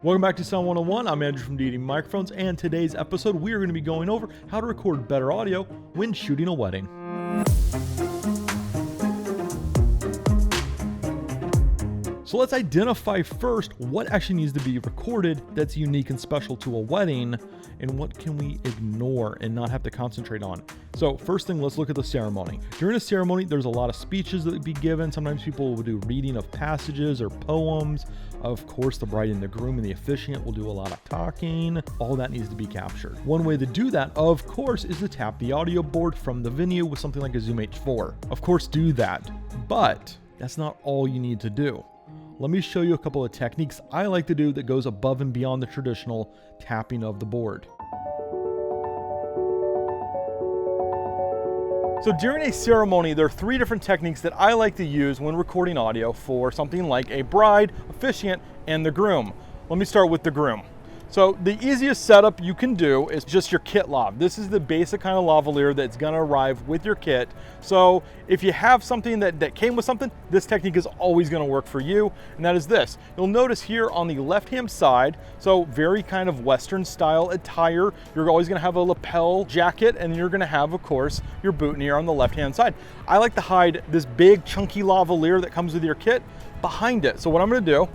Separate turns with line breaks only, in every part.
Welcome back to Sound 101. I'm Andrew from Deity Microphones, and today's episode we are going to be going over how to record better audio when shooting a wedding. So let's identify first what actually needs to be recorded that's unique and special to a wedding, and what can we ignore and not have to concentrate on. So first thing, let's look at the ceremony. During a ceremony, there's a lot of speeches that would be given. Sometimes people will do reading of passages or poems. Of course, the bride and the groom and the officiant will do a lot of talking. All that needs to be captured. One way to do that, of course, is to tap the audio board from the venue with something like a Zoom H4. Of course, do that, but that's not all you need to do. Let me show you a couple of techniques I like to do that goes above and beyond the traditional tapping of the board. So during a ceremony, there are three different techniques that I like to use when recording audio for something like a bride, officiant, and the groom. Let me start with the groom. So the easiest setup you can do is just your kit lav. This is the basic kind of lavalier that's gonna arrive with your kit. So if you have something that came with something, this technique is always gonna work for you, and that is this. You'll notice here on the left-hand side, so very kind of Western style attire, you're always gonna have a lapel jacket, and you're gonna have, of course, your boutonniere on the left-hand side. I like to hide this big chunky lavalier that comes with your kit behind it. So what I'm gonna do,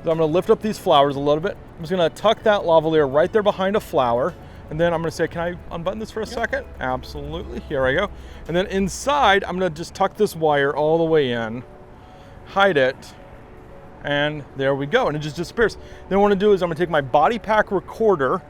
so I'm gonna lift up these flowers a little bit. I'm just gonna tuck that lavalier right there behind a flower. And then I'm gonna say, can I unbutton this for a second? Absolutely, here I go. And then inside, I'm gonna just tuck this wire all the way in, hide it, and there we go, and it just disappears. Then what I'm gonna do is I'm gonna take my body pack recorder,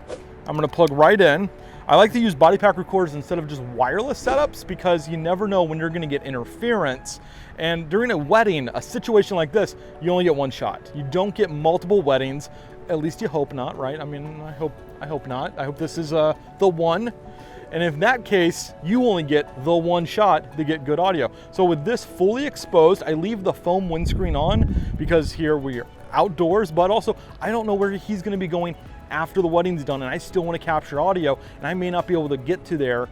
I'm gonna plug right in. I like to use body pack recorders instead of just wireless setups because you never know when you're gonna get interference. And during a wedding, a situation like this, you only get one shot. You don't get multiple weddings, at least you hope not, right? I mean, I hope not. I hope this is the one. And in that case, you only get the one shot to get good audio. So with this fully exposed, I leave the foam windscreen on because here we are outdoors, but also I don't know where he's gonna be going after the wedding's done, and I still want to capture audio, and I may not be able to get to there,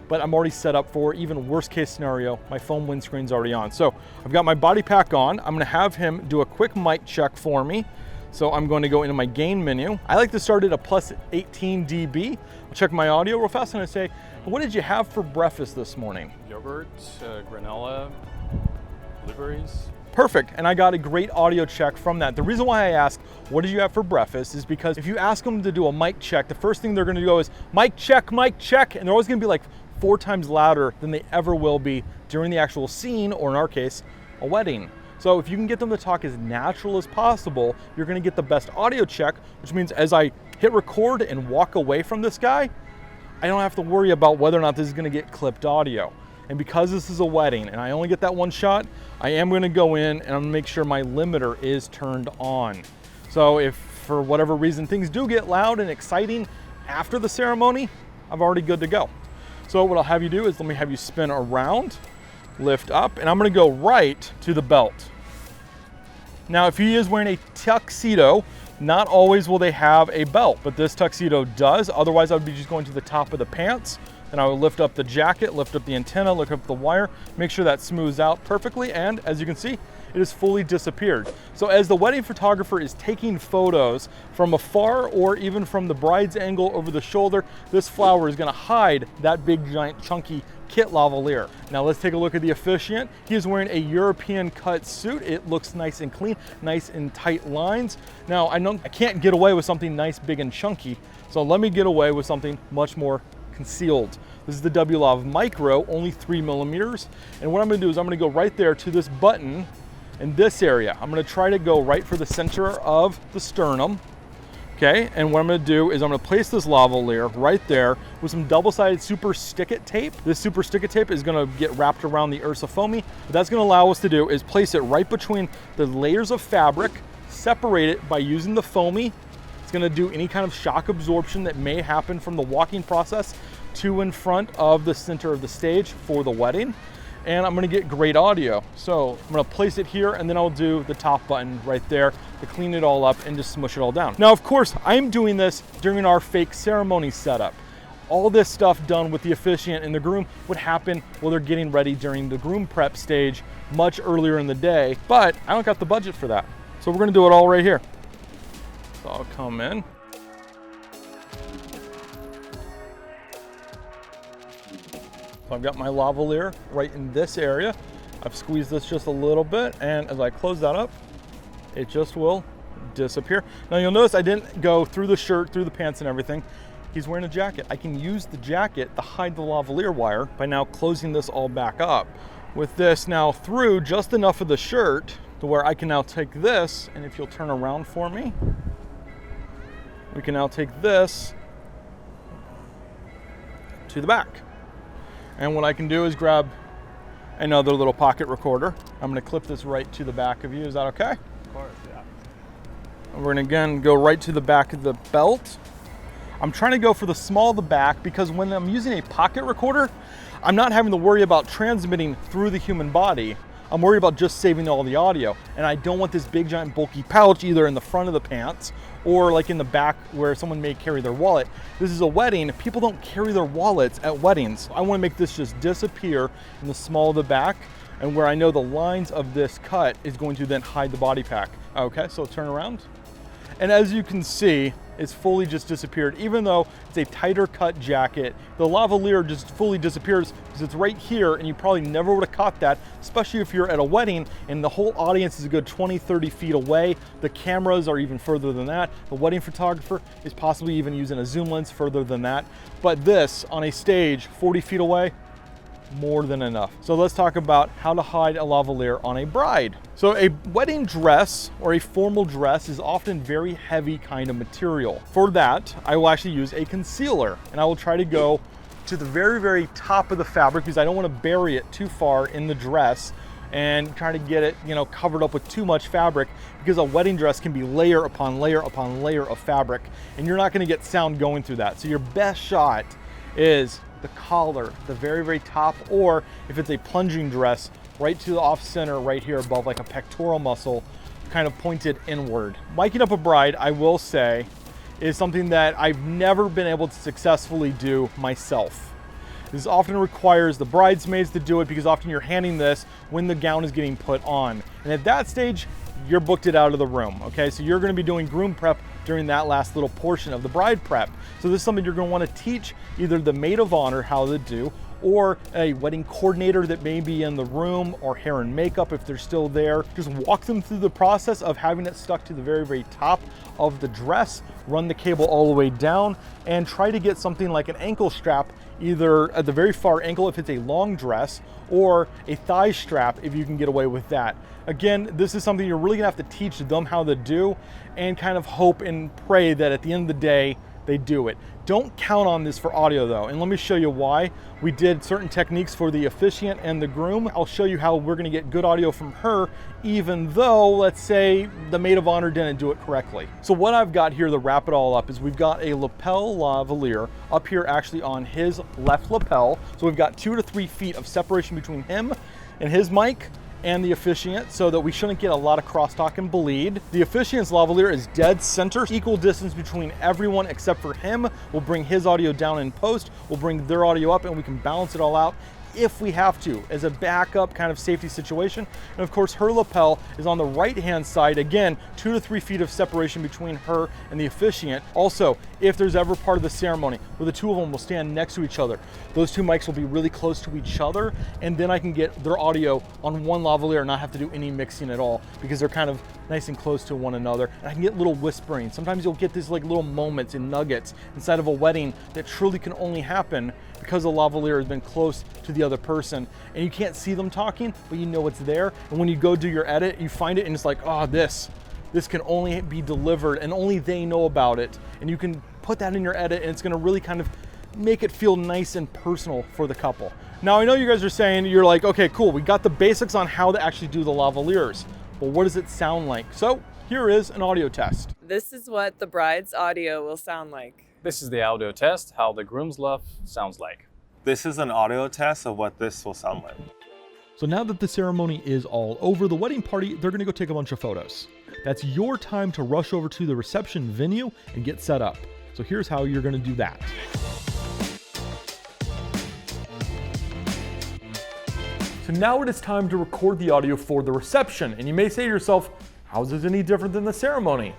but I'm already set up for even worst case scenario. My foam windscreen's already on. So I've got my body pack on. I'm gonna have him do a quick mic check for me. So I'm going to go into my gain menu. I like to start at a plus 18 dB. I'll check my audio real fast and I say, what did you have for breakfast this morning?
Yogurt, granola, blueberries.
Perfect, and I got a great audio check from that. The reason why I ask, what did you have for breakfast, is because if you ask them to do a mic check, the first thing they're gonna go is, mic check, and they're always gonna be like 4 times louder than they ever will be during the actual scene, or in our case, a wedding. So if you can get them to talk as natural as possible, you're gonna get the best audio check, which means as I hit record and walk away from this guy, I don't have to worry about whether or not this is gonna get clipped audio. And because this is a wedding and I only get that one shot, I am gonna go in and I'm gonna make sure my limiter is turned on. So if for whatever reason things do get loud and exciting after the ceremony, I'm already good to go. So what I'll have you do is let me have you spin around, lift up, and I'm gonna go right to the belt. Now, if he is wearing a tuxedo, not always will they have a belt, but this tuxedo does. Otherwise, I would be just going to the top of the pants. And I would lift up the jacket, lift up the antenna, look up the wire, make sure that smooths out perfectly, and as you can see, it has fully disappeared. So as the wedding photographer is taking photos from afar or even from the bride's angle over the shoulder, this flower is gonna hide that big, giant, chunky kit lavalier. Now let's take a look at the officiant. He is wearing a European cut suit. It looks nice and clean, nice and tight lines. Now I know I can't get away with something nice, big, and chunky, so let me get away with something much more concealed. This is the WLAV Micro, only 3mm. And what I'm gonna do is I'm gonna go right there to this button in this area. I'm gonna try to go right for the center of the sternum. Okay, and what I'm gonna do is I'm gonna place this lavalier right there with some double-sided super stick-it tape. This super stick-it tape is gonna get wrapped around the Ursa foamy. What that's gonna allow us to do is place it right between the layers of fabric, separate it by using the foamy. It's gonna do any kind of shock absorption that may happen from the walking process to in front of the center of the stage for the wedding. And I'm gonna get great audio. So I'm gonna place it here and then I'll do the top button right there to clean it all up and just smush it all down. Now, of course, I'm doing this during our fake ceremony setup. All this stuff done with the officiant and the groom would happen while they're getting ready during the groom prep stage much earlier in the day, but I don't got the budget for that. So we're gonna do it all right here. So I'll come in. So I've got my lavalier right in this area. I've squeezed this just a little bit, and as I close that up, it just will disappear. Now you'll notice I didn't go through the shirt, through the pants and everything. He's wearing a jacket. I can use the jacket to hide the lavalier wire by now closing this all back up. With this now through just enough of the shirt to where I can now take this, and if you'll turn around for me, we can now take this to the back. And what I can do is grab another little pocket recorder. I'm gonna clip this right to the back of you. Is that okay?
Of course, yeah.
And we're gonna again go right to the back of the belt. I'm trying to go for the small of the back because when I'm using a pocket recorder, I'm not having to worry about transmitting through the human body. I'm worried about just saving all the audio. And I don't want this big giant bulky pouch either in the front of the pants or like in the back where someone may carry their wallet. This is a wedding. People don't carry their wallets at weddings. I want to make this just disappear in the small of the back and where I know the lines of this cut is going to then hide the body pack. Okay, so turn around. And as you can see, it's fully just disappeared. Even though it's a tighter cut jacket, the lavalier just fully disappears because it's right here and you probably never would have caught that, especially if you're at a wedding and the whole audience is a good 20, 30 feet away. The cameras are even further than that. The wedding photographer is possibly even using a zoom lens further than that. But this on a stage 40 feet away, more than enough. So let's talk about how to hide a lavalier on a bride. So a wedding dress or a formal dress is often very heavy kind of material. For that, I will actually use a concealer and I will try to go to the very, very top of the fabric because I don't want to bury it too far in the dress and try to get it, you know, covered up with too much fabric because a wedding dress can be layer upon layer upon layer of fabric and you're not going to get sound going through that. So your best shot is the collar, the very, very top, or if it's a plunging dress, right to the off center right here above like a pectoral muscle, kind of pointed inward. Miking up a bride, I will say, is something that I've never been able to successfully do myself. This often requires the bridesmaids to do it because often you're handing this when the gown is getting put on. And at that stage, you're booked it out of the room, okay? So you're gonna be doing groom prep during that last little portion of the bride prep. So this is something you're gonna wanna teach either the maid of honor how to do or a wedding coordinator that may be in the room or hair and makeup if they're still there. Just walk them through the process of having it stuck to the very, very top of the dress, run the cable all the way down and try to get something like an ankle strap either at the very far ankle if it's a long dress or a thigh strap if you can get away with that. Again, this is something you're really gonna have to teach them how to do and kind of hope and pray that at the end of the day, they do it. Don't count on this for audio though, and let me show you why. We did certain techniques for the officiant and the groom. I'll show you how we're gonna get good audio from her, even though, let's say, the maid of honor didn't do it correctly. So what I've got here to wrap it all up is we've got a lapel lavalier up here actually on his left lapel. So we've got 2 to 3 feet of separation between him and his mic and the officiant so that we shouldn't get a lot of crosstalk and bleed. The officiant's lavalier is dead center, equal distance between everyone except for him. We'll bring his audio down in post, we'll bring their audio up and we can balance it all out if we have to, as a backup kind of safety situation. And of course, her lapel is on the right-hand side. Again, 2 to 3 feet of separation between her and the officiant. Also, if there's ever part of the ceremony where the two of them will stand next to each other, those two mics will be really close to each other, and then I can get their audio on one lavalier and not have to do any mixing at all because they're kind of nice and close to one another. And I can get little whispering. Sometimes you'll get these like little moments and nuggets inside of a wedding that truly can only happen because the lavalier has been close to the other person and you can't see them talking, but you know it's there. And when you go do your edit, you find it and it's like, oh, this can only be delivered and only they know about it. And you can put that in your edit and it's gonna really kind of make it feel nice and personal for the couple. Now, I know you guys are saying, you're like, okay, cool, we got the basics on how to actually do the lavaliers, but what does it sound like? So here is an audio test.
This is what the bride's audio will sound like.
This is the audio test, how the groom's love sounds like.
This is an audio test of what this will sound like.
So now that the ceremony is all over, the wedding party, they're gonna go take a bunch of photos. That's your time to rush over to the reception venue and get set up. So here's how you're gonna do that. So now it is time to record the audio for the reception. And you may say to yourself, how is this any different than the ceremony?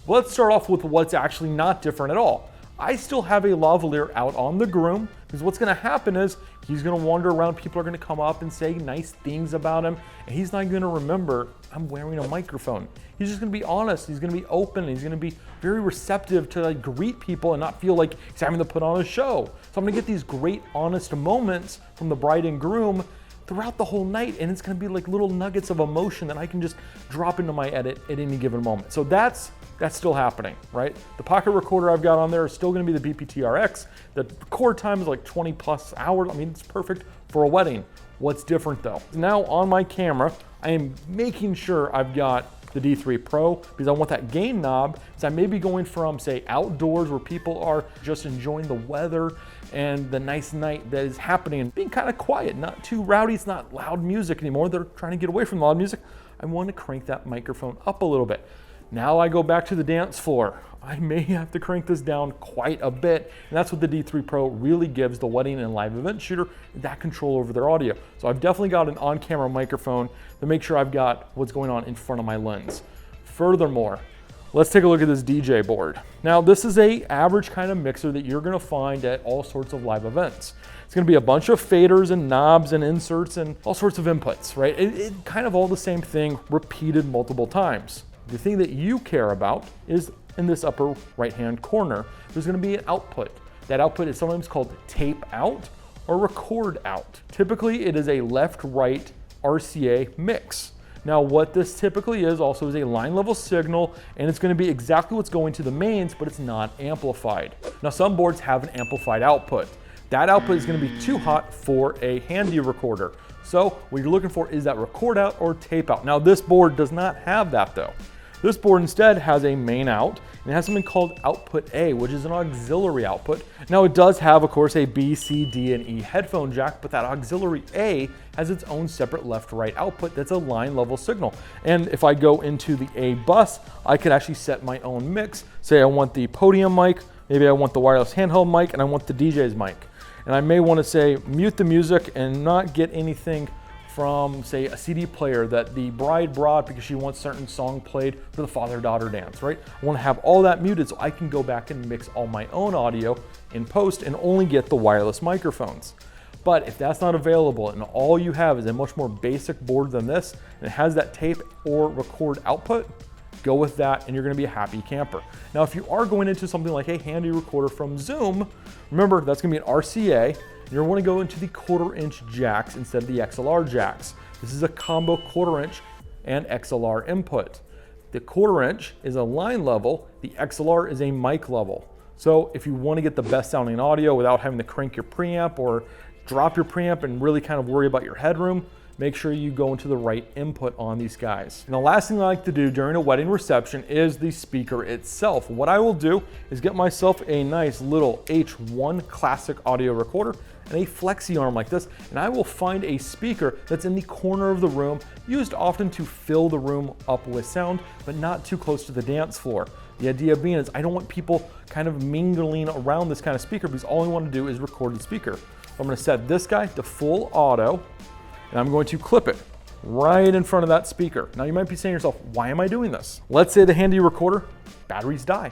But let's start off with what's actually not different at all. I still have a lavalier out on the groom, because what's gonna happen is he's gonna wander around, people are gonna come up and say nice things about him, and he's not gonna remember I'm wearing a microphone. He's just gonna be honest, he's gonna be open, he's gonna be very receptive to like greet people and not feel like he's having to put on a show. So I'm gonna get these great honest moments from the bride and groom throughout the whole night, and it's gonna be like little nuggets of emotion that I can just drop into my edit at any given moment. So that's still happening, right? The pocket recorder I've got on there is still gonna be the BPT-RX. The record time is like 20 plus hours. I mean, it's perfect for a wedding. What's different though? Now on my camera, I am making sure I've got the D3 Pro because I want that gain knob. So I may be going from say outdoors where people are just enjoying the weather and the nice night that is happening and being kind of quiet, not too rowdy. It's not loud music anymore. They're trying to get away from loud music. I want to crank that microphone up a little bit. Now I go back to the dance floor. I may have to crank this down quite a bit, and that's what the D3 Pro really gives the wedding and live event shooter, that control over their audio. So I've definitely got an on-camera microphone to make sure I've got what's going on in front of my lens. Furthermore, let's take a look at this DJ board. Now this is a average kind of mixer that you're gonna find at all sorts of live events. It's gonna be a bunch of faders and knobs and inserts and all sorts of inputs, right? It kind of all the same thing repeated multiple times. The thing that you care about is in this upper right-hand corner, there's gonna be an output. That output is sometimes called tape out or record out. Typically, it is a left-right RCA mix. Now, what this typically is also is a line level signal, and it's gonna be exactly what's going to the mains, but it's not amplified. Now, some boards have an amplified output. That output is gonna be too hot for a handy recorder. So what you're looking for is that record out or tape out. Now, this board does not have that though. This board instead has a main out, and it has something called output A, which is an auxiliary output. Now it does have, of course, a B, C, D, and E headphone jack, but that auxiliary A has its own separate left-right output that's a line level signal. And if I go into the A bus, I could actually set my own mix. Say I want the podium mic, maybe I want the wireless handheld mic, and I want the DJ's mic. And I may want to say mute the music and not get anything from say a CD player that the bride brought because she wants certain song played for the father-daughter dance, right? I want to have all that muted so I can go back and mix all my own audio in post and only get the wireless microphones. But if that's not available and all you have is a much more basic board than this and it has that tape or record output, go with that and you're going to be a happy camper. Now if you are going into something like a handy recorder from Zoom, remember that's going to be an RCA. You're going to want to go into the 1/4 inch jacks instead of the XLR jacks. This is a combo 1/4 inch and XLR input. The 1/4 inch is a line level, the XLR is a mic level. So if you want to get the best sounding audio without having to crank your preamp or drop your preamp and really kind of worry about your headroom, make sure you go into the right input on these guys. And the last thing I like to do during a wedding reception is the speaker itself. What I will do is get myself a nice little H1 classic audio recorder and a flexi arm like this, and I will find a speaker that's in the corner of the room, used often to fill the room up with sound, but not too close to the dance floor. The idea being is I don't want people kind of mingling around this kind of speaker because all I want to do is record the speaker. I'm going to set this guy to full auto, and I'm going to clip it right in front of that speaker. Now you might be saying to yourself, why am I doing this? Let's say the handy recorder batteries die.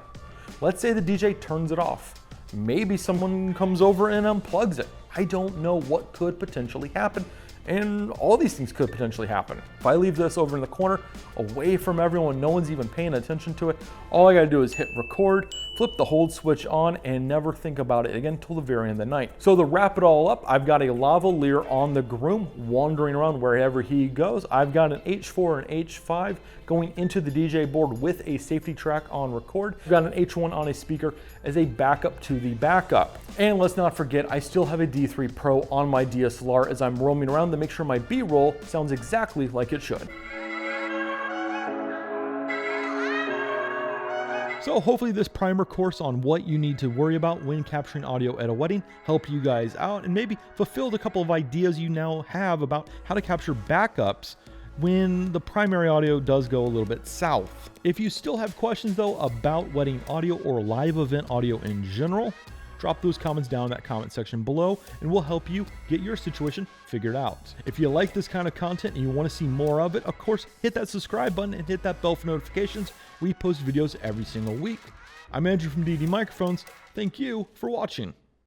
Let's say the DJ turns it off. Maybe someone comes over and unplugs it. I don't know what could potentially happen, and all these things could potentially happen. If I leave this over in the corner, away from everyone, no one's even paying attention to it, all I gotta do is hit record, flip the hold switch on, and never think about it again until the very end of the night. So to wrap it all up, I've got a lavalier on the groom, wandering around wherever he goes. I've got an H4 and H5 going into the DJ board with a safety track on record. I've got an H1 on a speaker as a backup to the backup. And let's not forget, I still have a D3 Pro on my DSLR as I'm roaming around to make sure my B-roll sounds exactly like it should. So hopefully this primer course on what you need to worry about when capturing audio at a wedding help you guys out and maybe fulfilled a couple of ideas you now have about how to capture backups when the primary audio does go a little bit south. If you still have questions though about wedding audio or live event audio in general, drop those comments down in that comment section below and we'll help you get your situation figured out. If you like this kind of content and you want to see more of it, of course, hit that subscribe button and hit that bell for notifications. We post videos every single week. I'm Andrew from Deity Microphones. Thank you for watching.